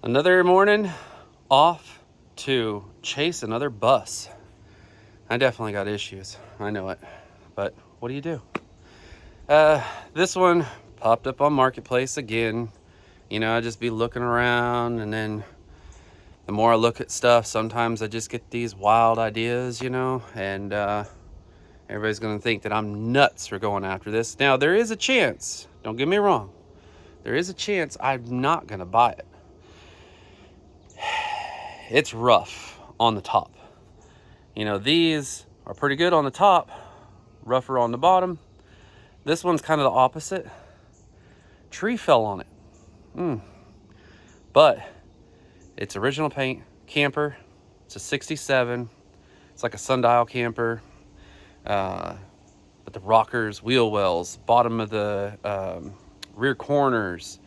Another morning off to chase another bus. I definitely got issues. I know it. But what do you do? This one popped up on Marketplace again. You know, I just be looking around, and then the more I look at stuff, sometimes I just get these wild ideas, and everybody's going to think that I'm nuts for going after this. Now, there is a chance, don't get me wrong, there is a chance I'm not going to buy it. It's rough on the top. These are pretty good on the top, rougher on the bottom. This one's kind of the opposite. Tree fell on it. But it's original paint, camper. It's a 67. It's like a sundial camper. But the rockers, wheel wells, bottom of the rear corners,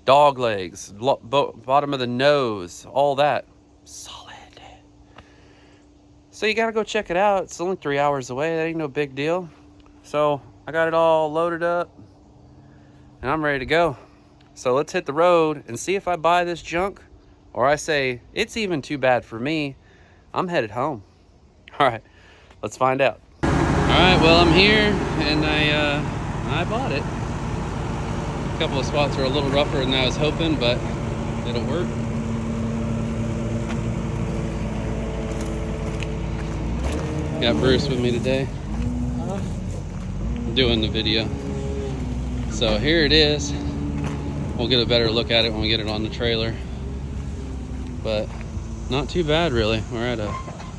dog legs, bottom of the nose, all that. Solid. So you gotta go check it out. It's only 3 hours away. That ain't no big deal. So I got it all loaded up and I'm ready to go. So let's hit the road and see if I buy this junk or I say it's even too bad for me. I'm headed home. All right, let's find out. All right, well, I'm here and I bought it. A couple of spots are a little rougher than I was hoping, but it'll work. Got Bruce with me today. I'm doing the video. So here it is. We'll get a better look at it when we get it on the trailer. But not too bad, really. We're at a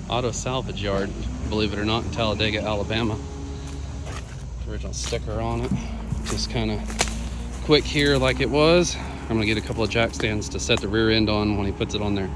auto salvage yard, believe it or not, in Talladega, Alabama. Original sticker on it. Just kind of quick here like it was. I'm gonna get a couple of jack stands to set the rear end on when he puts it on there.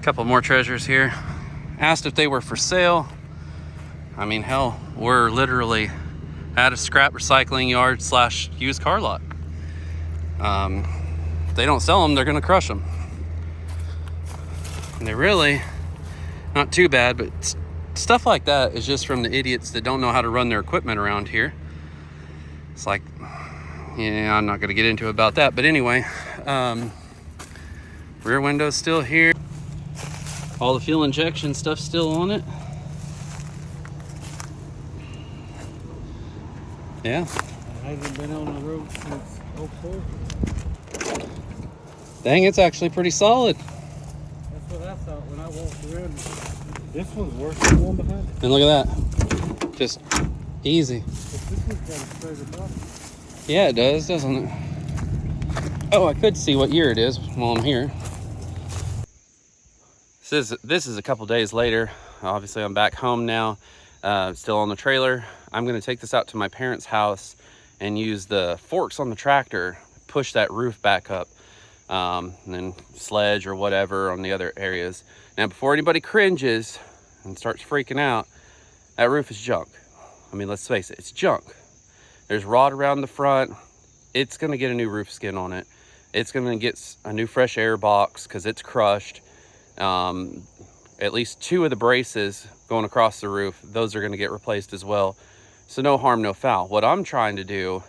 Couple more treasures here. Asked if they were for sale. I mean, hell, we're literally at a scrap recycling yard / used car lot. If they don't sell them, they're gonna crush them. And they're really not too bad, but stuff like that is just from the idiots that don't know how to run their equipment around here. It's like, yeah, I'm not gonna get into about that, but anyway, rear window's still here. All the fuel injection stuff's still on it. Yeah. I haven't been on the road since 04. Dang, it's actually pretty solid. That's what I thought when I walked around. This one's worse than the one behind it. And look at that. Just easy. But this one's got a straighter bottom. Yeah, it does, doesn't it? Oh, I could see what year it is while I'm here. This is a couple days later. Obviously, I'm back home now, still on the trailer. I'm gonna take this out to my parents' house and use the forks on the tractor, push that roof back up, and then sledge or whatever on the other areas. Now, before anybody cringes and starts freaking out, that roof is junk. I mean, let's face it, it's junk. There's rot around the front. It's gonna get a new roof skin on it. It's gonna get a new fresh air box because it's crushed. At least 2 of the braces going across the roof, those are gonna get replaced as well. So no harm, no foul. What I'm trying to do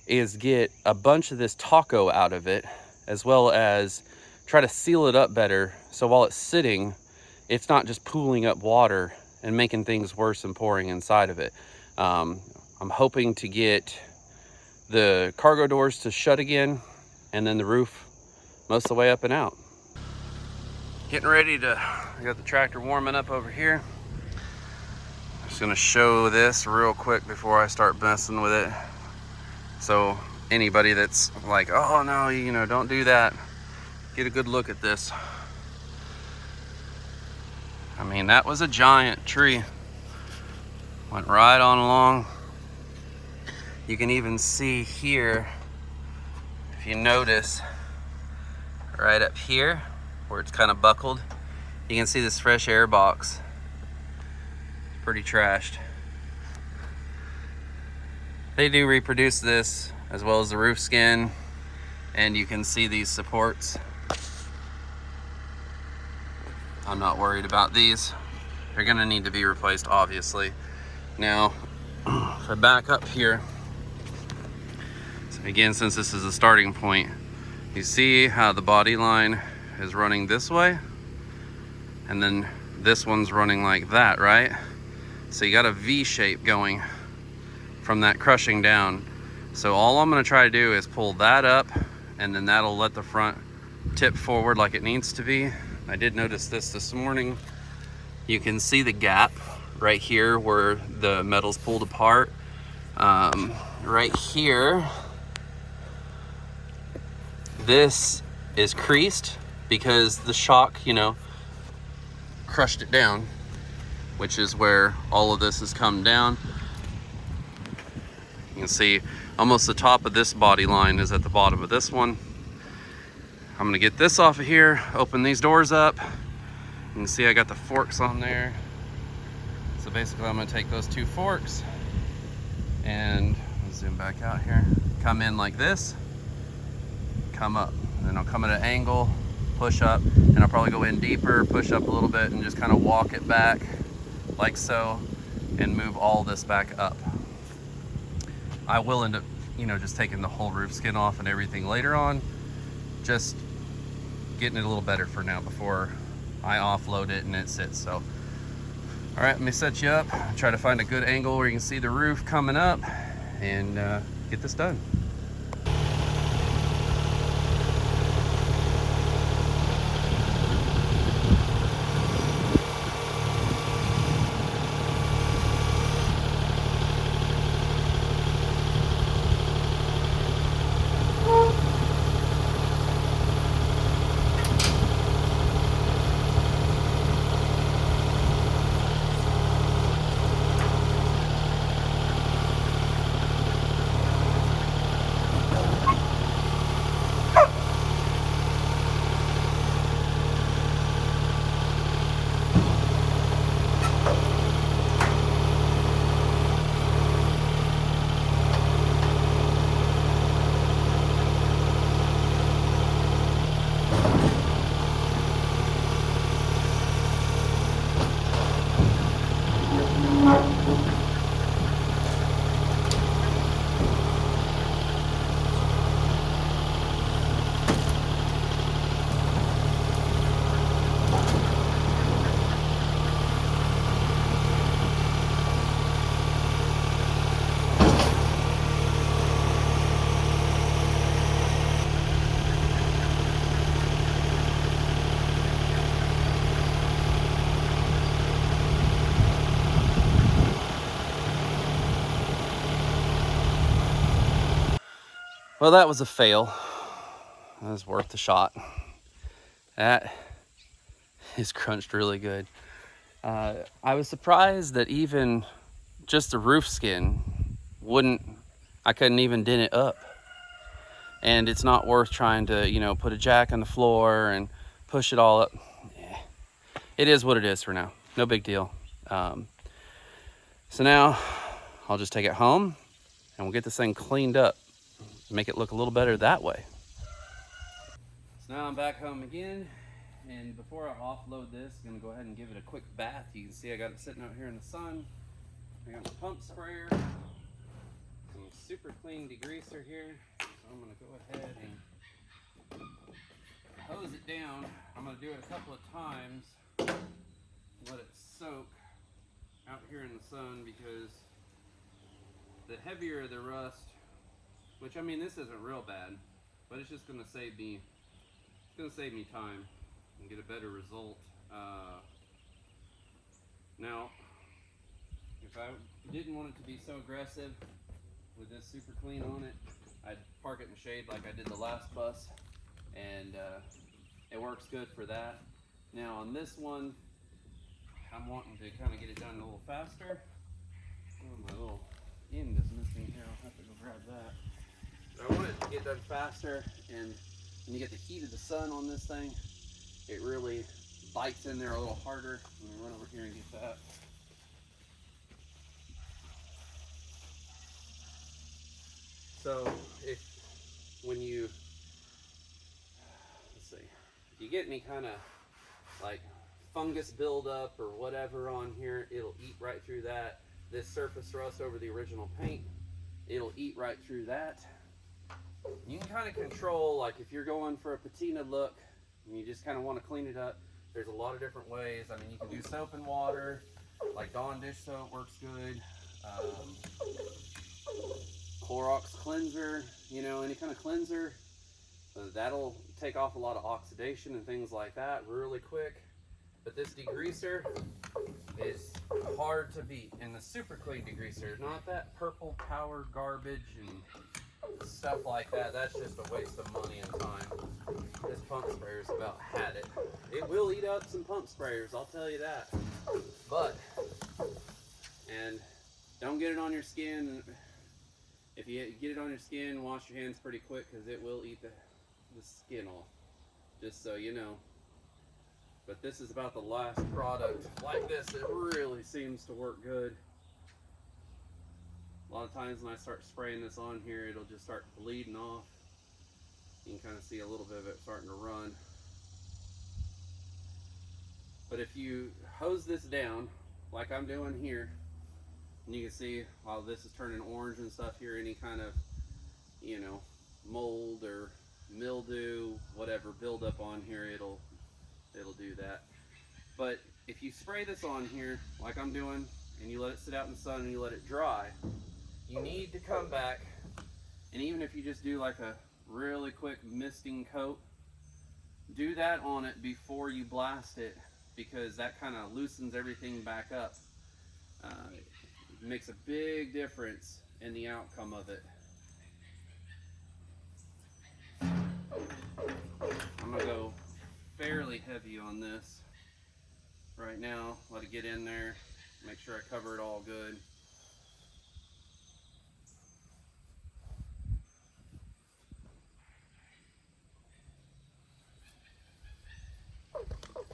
is get a bunch of this taco out of it, as well as try to seal it up better. So while it's sitting, it's not just pooling up water and making things worse and pouring inside of it. I'm hoping to get the cargo doors to shut again, and then the roof most of the way up and out. Getting ready to, I got the tractor warming up over here. Just gonna show this real quick before I start messing with it. So anybody that's like, oh no, you know, don't do that, get a good look at this. I mean, that was a giant tree. Went right on along. You can even see here, if you notice, right up here, where it's kind of buckled, you can see this fresh air box. It's pretty trashed. They do reproduce this as well as the roof skin, and you can see these supports. I'm not worried about these. They're gonna need to be replaced, obviously. Now, if I back up here, so again, since this is a starting point, you see how the body line is running this way, and then this one's running like that, right? So you got a V shape going from that crushing down. So all I'm gonna try to do is pull that up, and then that'll let the front tip forward like it needs to be. I did notice this morning. You can see the gap right here where the metal's pulled apart. Right here, this is creased because the shock, you know, crushed it down, which is where all of this has come down. You can see almost the top of this body line is at the bottom of this one. I'm gonna get this off of here, open these doors up. You can see I got the forks on there. So basically I'm gonna take those 2 forks and zoom back out here, come in like this, come up, and then I'll come at an angle, push up, and I'll probably go in deeper, push up a little bit, and just kind of walk it back like so, and move all this back up. I will end up, you know, just taking the whole roof skin off and everything later on, just getting it a little better for now before I offload it and it sits. So, all right, let me set you up, try to find a good angle where you can see the roof coming up, and get this done. Well, that was a fail. That was worth the shot. That is crunched really good. I was surprised that even just the roof skin I couldn't even dent it up. And it's not worth trying to, you know, put a jack on the floor and push it all up. It is what it is for now. No big deal. So now I'll just take it home and we'll get this thing cleaned up, make it look a little better that way. So now I'm back home again, and before I offload this, I'm gonna go ahead and give it a quick bath. You can see I got it sitting out here in the sun. I got my pump sprayer, some super clean degreaser here. So I'm gonna go ahead and hose it down. I'm gonna do it a couple of times, let it soak out here in the sun, because the heavier the rust, which I mean this isn't real bad, but it's just gonna save me time and get a better result. Now, if I didn't want it to be so aggressive with this super clean on it, I'd park it in the shade like I did the last bus, and it works good for that. Now on this one, I'm wanting to kind of get it done a little faster. Oh, my little end is missing here. I'll have to go grab that. But I want it to get done faster, and when you get the heat of the sun on this thing, it really bites in there a little harder. Let me run over here and get that. So when you, let's see, if you get any kind of like fungus buildup or whatever on here, it'll eat right through that. This surface rust over the original paint, it'll eat right through that. You can kind of control, like if you're going for a patina look and you just kind of want to clean it up, there's a lot of different ways. I mean, you can do soap and water, like Dawn dish soap works good. Clorox cleanser, you know, any kind of cleanser, that'll take off a lot of oxidation and things like that really quick. But this degreaser is hard to beat, and the super clean degreaser, not that purple power garbage and stuff like that. That's just a waste of money and time. This pump sprayer's about had it. It will eat up some pump sprayers, I'll tell you that. But, and don't get it on your skin. If you get it on your skin, wash your hands pretty quick, because it will eat the skin off, just so you know. But this is about the last product like this that really seems to work good. A lot of times when I start spraying this on here, it'll just start bleeding off. You can kind of see a little bit of it starting to run. But if you hose this down, like I'm doing here, and you can see while this is turning orange and stuff here, any kind of, you know, mold or mildew, whatever buildup on here, it'll do that. But if you spray this on here, like I'm doing, and you let it sit out in the sun and you let it dry, you need to come back, and even if you just do like a really quick misting coat, do that on it before you blast it, because that kind of loosens everything back up. It makes a big difference in the outcome of it. I'm gonna go fairly heavy on this right now. Let it get in there, make sure I cover it all good.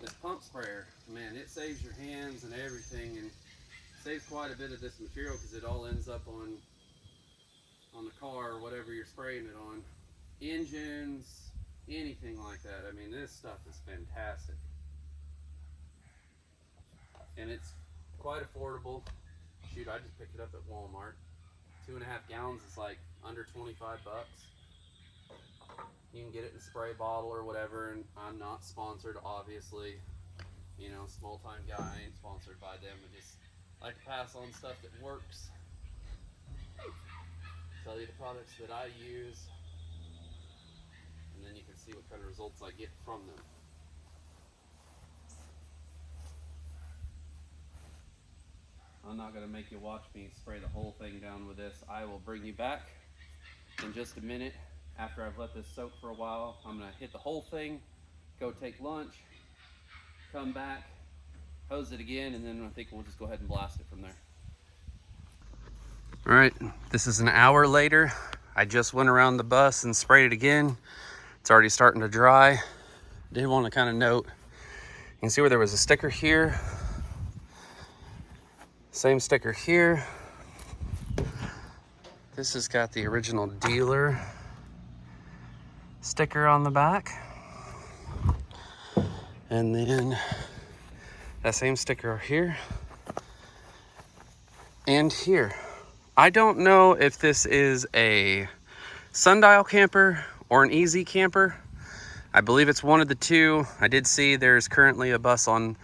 This pump sprayer, man, it saves your hands and everything, and saves quite a bit of this material, because it all ends up on the car or whatever you're spraying it on. Engines, anything like that. I mean, this stuff is fantastic. And it's quite affordable. Shoot, I just picked it up at Walmart. 2.5 gallons is like under 25 bucks. You can get it in a spray bottle or whatever, and I'm not sponsored, obviously. You know, small time guy, I ain't sponsored by them. I just like to pass on stuff that works. Tell you the products that I use, and then you can see what kind of results I get from them. I'm not going to make you watch me spray the whole thing down with this. I will bring you back in just a minute after I've let this soak for a while, I'm gonna hit the whole thing, go take lunch, come back, hose it again, and then I think we'll just go ahead and blast it from there. All right, this is an hour later. I just went around the bus and sprayed it again. It's already starting to dry. I did want to kind of note, you can see where there was a sticker here. Same sticker here. This has got the original dealer sticker on the back. And then that same sticker here and here. I don't know if this is a Sundial camper or an Easy camper. I believe it's one of the two. I did see there's currently a bus on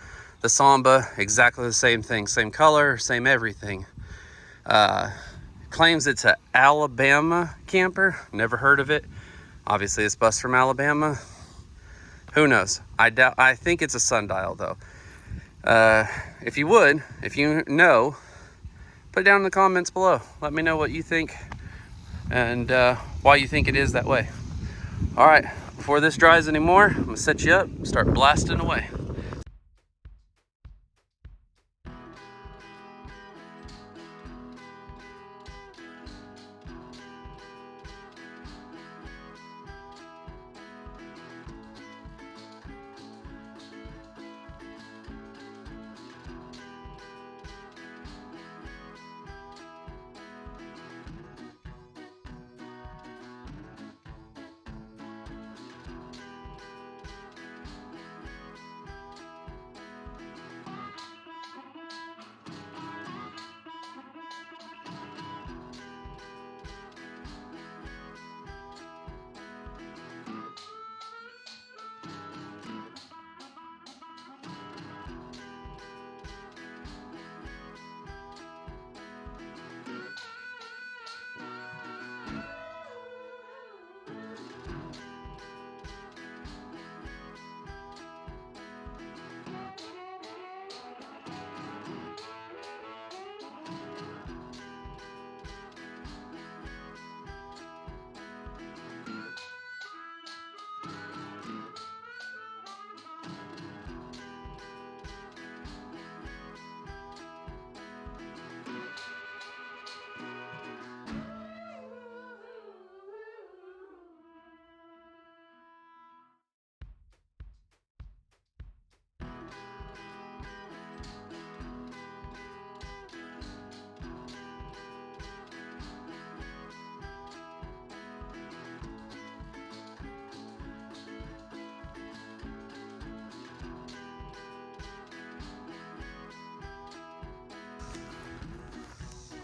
the Samba, exactly the same thing, same color, same everything. Claims it's an Alabama camper. Never heard of it. Obviously it's bus from Alabama. Who knows? I think it's a Sundial though. If you know, put it down in the comments below. Let me know what you think and why you think it is that way. All right, before this dries anymore, I'm gonna set you up, start blasting away.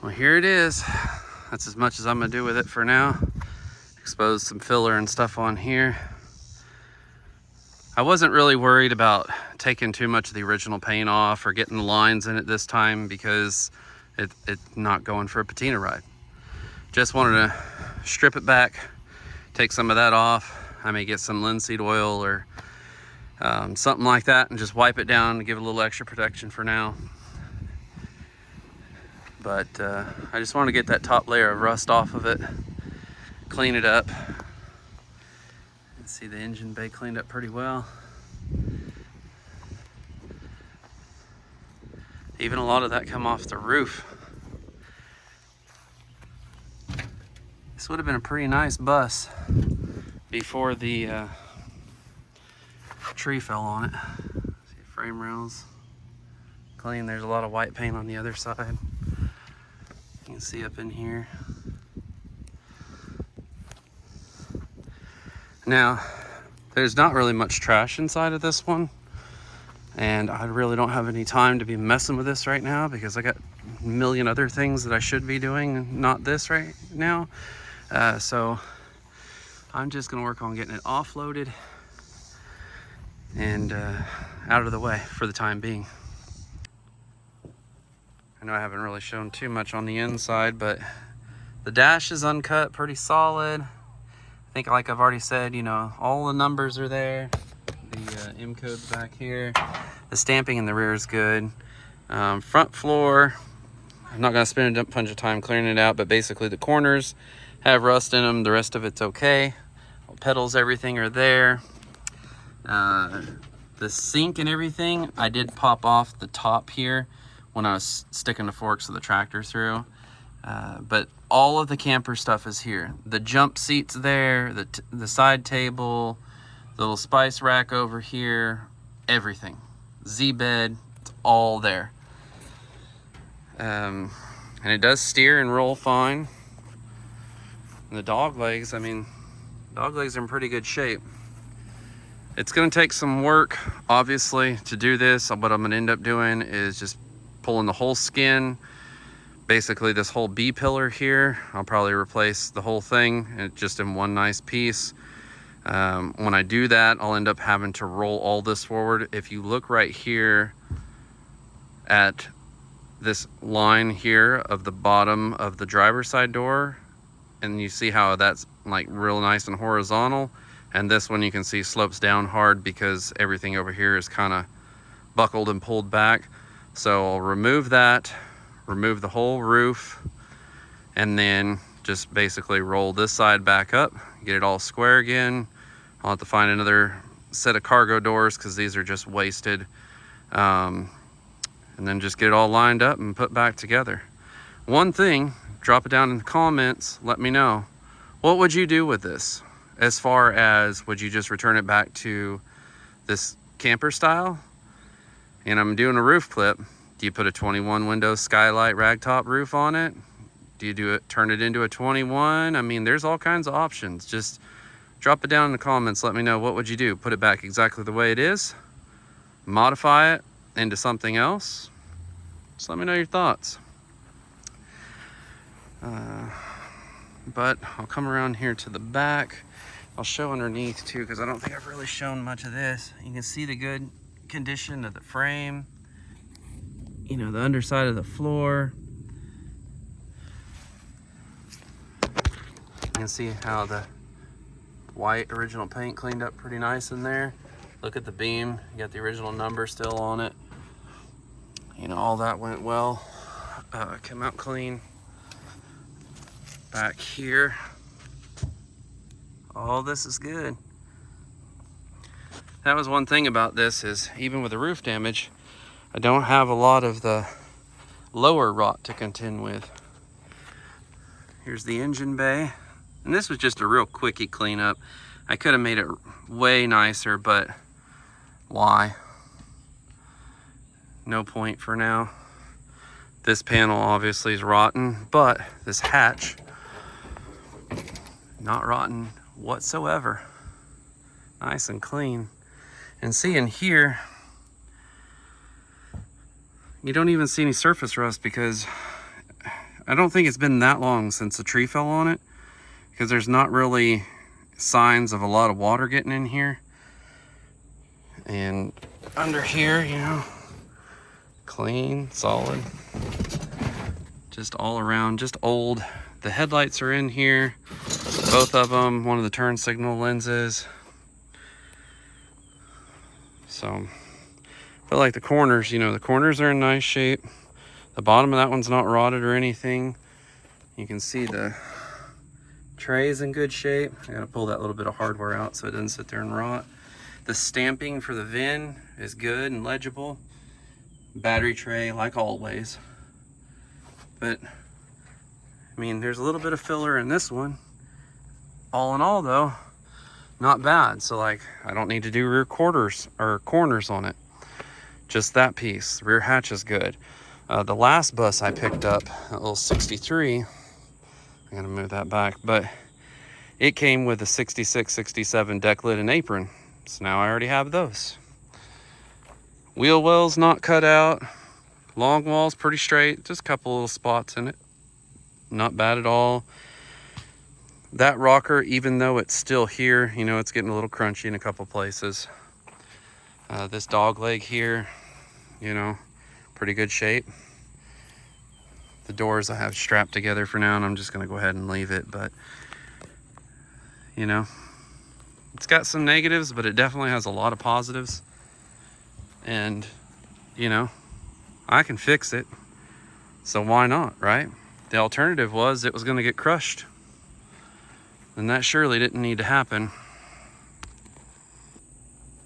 Well, here it is. That's as much as I'm gonna do with it for now. Expose some filler and stuff on here. I wasn't really worried about taking too much of the original paint off or getting the lines in it this time because it's not going for a patina ride. Just wanted to strip it back, take some of that off. I may get some linseed oil or something like that and just wipe it down to give it a little extra protection for now. But I just want to get that top layer of rust off of it, clean it up. See the engine bay cleaned up pretty well. Even a lot of that come off the roof. This would have been a pretty nice bus before the tree fell on it. See, frame rails clean. There's a lot of white paint on the other side. You can see up in here. Now, there's not really much trash inside of this one, and I really don't have any time to be messing with this right now because I got a million other things that I should be doing, not this right now. So I'm just gonna work on getting it offloaded and out of the way for the time being. I know I haven't really shown too much on the inside, but the dash is uncut, pretty solid. I think, like I've already said, you know, all the numbers are there. The M code's back here. The stamping in the rear is good. Front floor, I'm not gonna spend a bunch of time clearing it out, but basically the corners, have rust in them. The rest of it's okay. Pedals, everything are there. The sink and everything, I did pop off the top here when I was sticking the forks of the tractor through. But all of the camper stuff is here. The jump seat's there, the side table, the little spice rack over here, everything. Z-bed, it's all there. And it does steer and roll fine. And the dog legs, I mean, dog legs are in pretty good shape. It's gonna take some work, obviously, to do this. What I'm gonna end up doing is just pulling the whole skin, basically this whole B pillar here. I'll probably replace the whole thing just in one nice piece. When I do that, I'll end up having to roll all this forward. If you look right here at this line here of the bottom of the driver's side door, and you see how that's like real nice and horizontal, and this one you can see slopes down hard because everything over here is kind of buckled and pulled back. So I'll remove that, remove the whole roof, and then just basically roll this side back up, get it all square again. I'll have to find another set of cargo doors because these are just wasted. And then just get it all lined up and put back together. One thing, drop it down in the comments, let me know. What would you do with this? As far as, would you just return it back to this camper style? And I'm doing a roof clip. Do you put a 21 window skylight ragtop roof on it? Do you turn it into a 21? I mean, there's all kinds of options. Just drop it down in the comments. Let me know, what would you do? Put it back exactly the way it is? Modify it into something else? Just let me know your thoughts. But I'll come around here to the back. I'll show underneath too, because I don't think I've really shown much of this. You can see the good condition of the frame, you know, the underside of the floor. You can see how the white original paint cleaned up pretty nice in there. Look at the beam, you got the original number still on it. You know, all that went well. Came out clean. Back here, all this is good. That was one thing about this, is even with the roof damage, I don't have a lot of the lower rot to contend with. Here's the engine bay. And this was just a real quickie cleanup. I could have made it way nicer, but why? No point for now. This panel obviously is rotten, but this hatch, not rotten whatsoever. Nice and clean. And see in here, you don't even see any surface rust, because I don't think it's been that long since the tree fell on it, because there's not really signs of a lot of water getting in here. And under here, you know, clean, solid, just all around, just old. The headlights are in here, both of them, one of the turn signal lenses. So, but like the corners, you know, the corners are in nice shape. The bottom of that one's not rotted or anything. You can see the tray is in good shape. I gotta pull that little bit of hardware out so it doesn't sit there and rot. The stamping for the VIN is good and legible. Battery tray, like always. But, I mean, there's a little bit of filler in this one. All in all, though, not bad. So, like, I don't need to do rear quarters or corners on it. Just that piece. The rear hatch is good. The last bus I picked up, that little 63, I gotta move that back, but it came with a 66, 67 deck lid and apron. So now I already have those. Wheel wells not cut out. Long walls pretty straight. Just a couple little spots in it. Not bad at all. That rocker, even though it's still here, you know, it's getting a little crunchy in a couple places. This dog leg here, you know, pretty good shape. The doors I have strapped together for now, and I'm just gonna go ahead and leave it, but you know, it's got some negatives, but it definitely has a lot of positives. And you know, I can fix it, so why not, right? The alternative was it was gonna get crushed. And that surely didn't need to happen.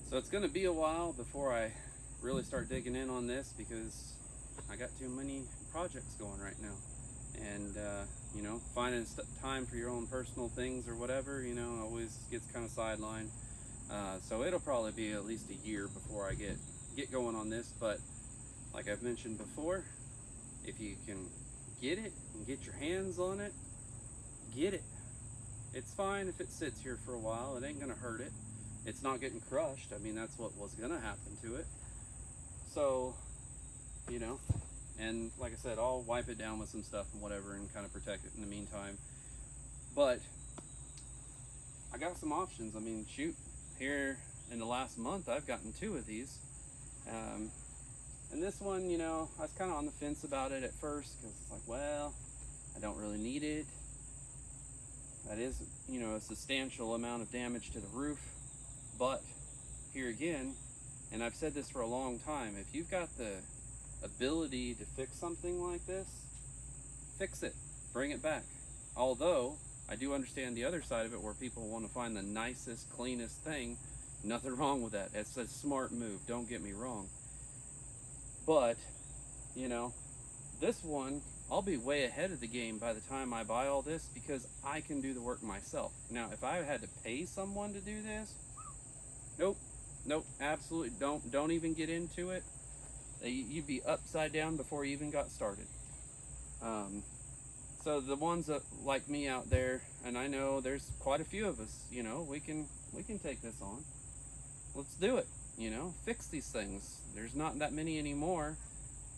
So it's gonna be a while before I really start digging in on this, because I got too many projects going right now. And you know, finding time for your own personal things or whatever, you know, always gets kind of sidelined. So it'll probably be at least a year before I get going on this. But like I've mentioned before, if you can get it and get your hands on it, get it. It's fine if it sits here for a while. It ain't gonna hurt it. It's not getting crushed. I mean, that's what was gonna happen to it. So, you know, and like I said, I'll wipe it down with some stuff and whatever and kind of protect it in the meantime. But I got some options. I mean, shoot, here in the last month, I've gotten 2 of these. And this one, you know, I was kind of on the fence about it at first, because it's like, well, I don't really need it. That is, you know, a substantial amount of damage to the roof. But here again, and I've said this for a long time, if you've got the ability to fix something like this, fix it, bring it back. Although I do understand the other side of it, where people want to find the nicest, cleanest thing. Nothing wrong with that. It's a smart move, don't get me wrong. But, you know, this one, I'll be way ahead of the game by the time I buy all this, because I can do the work myself. Now, if I had to pay someone to do this, nope, absolutely don't even get into it. You'd be upside down before you even got started. So the ones that like me out there, and I know there's quite a few of us, you know, we can take this on. Let's do it, you know, fix these things. There's not that many anymore.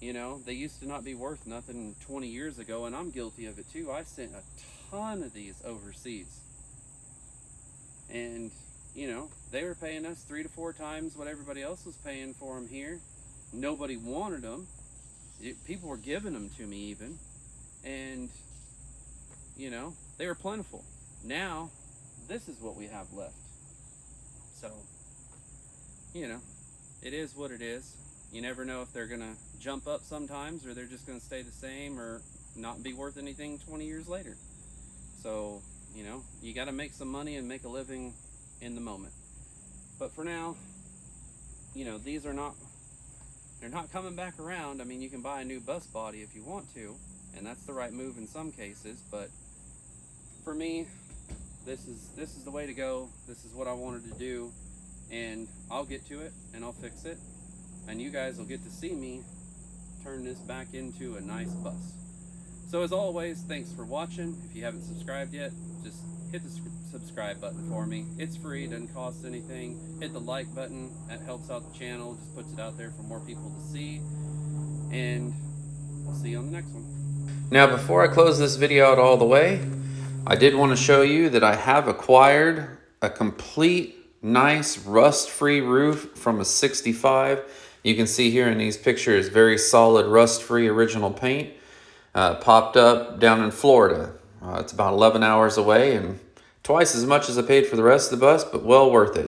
You know, they used to not be worth nothing 20 years ago, and I'm guilty of it too. I sent a ton of these overseas. And, you know, they were paying us 3 to 4 times what everybody else was paying for them here. Nobody wanted them. People were giving them to me even. And, you know, they were plentiful. Now, this is what we have left. So, you know, it is what it is. You never know if they're gonna jump up sometimes, or they're just gonna stay the same, or not be worth anything 20 years later. So, you know, you gotta make some money and make a living in the moment. But for now, you know, these are not, they're not coming back around. I mean, you can buy a new bus body if you want to, and that's the right move in some cases, but for me, this is the way to go. This is what I wanted to do, and I'll get to it and I'll fix it, and you guys will get to see me turn this back into a nice bus. So as always, thanks for watching. If you haven't subscribed yet, just hit the subscribe button for me. It's free, doesn't cost anything. Hit the like button, that helps out the channel, just puts it out there for more people to see, and we'll see you on the next one. Now, before I close this video out all the way, I did want to show you that I have acquired a complete nice rust-free roof from a 65. You can see here in these pictures, very solid rust-free original paint. Popped up down in Florida. It's about 11 hours away and twice as much as I paid for the rest of the bus, but well worth it.